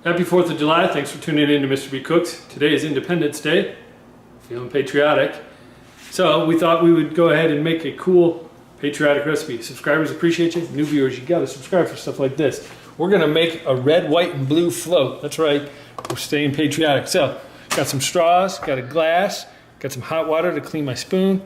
Happy 4th of July. Thanks for tuning in to Mr. B Cooks. Today is Independence Day. Feeling patriotic. So we thought we would go ahead and make a cool patriotic recipe. Subscribers appreciate you. New viewers, you gotta subscribe for stuff like this. We're gonna make a red, white, and blue float. That's right, we're staying patriotic. So, got some straws, got a glass, got some hot water to clean my spoon.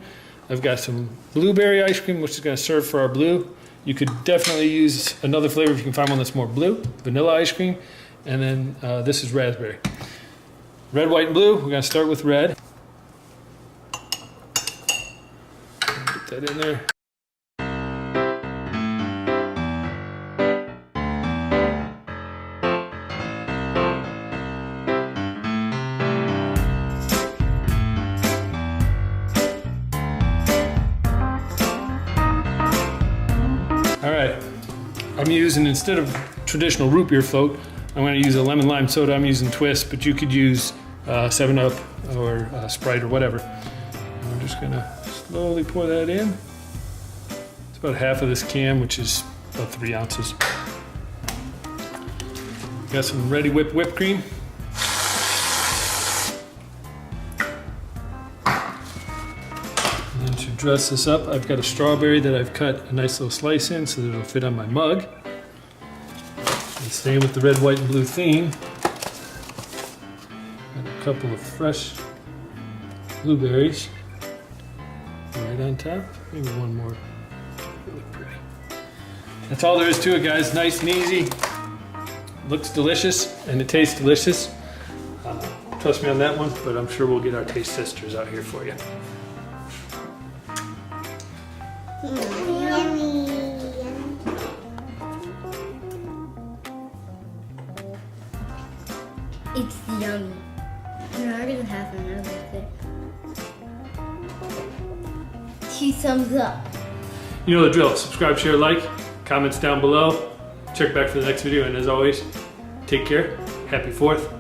I've got some blueberry ice cream, which is gonna serve for our blue. You could definitely use another flavor if you can find one that's more blue. Vanilla ice cream. And then this is raspberry. Red, white, and blue. We're going to start with red. Get that in there. All right. I'm using, instead of traditional root beer float, I'm going to use a lemon lime soda. I'm using Twist, but you could use 7-Up or Sprite or whatever. I'm just going to slowly pour that in. It's about half of this can, which is about 3 ounces. Got some ready whipped cream. And then to dress this up, I've got a strawberry that I've cut a nice little slice in so that it'll fit on my mug. And staying with the red, white, and blue theme, got a couple of fresh blueberries right on top. Maybe one more. Really pretty. That's all there is to it, guys. Nice and easy. Looks delicious and it tastes delicious. Trust me on that one, but I'm sure we'll get our taste testers out here for you. It's yummy. No, I didn't have another thing. 2 thumbs up. You know the drill. Subscribe, share, like, comments down below. Check back for the next video, and as always, take care. Happy 4th.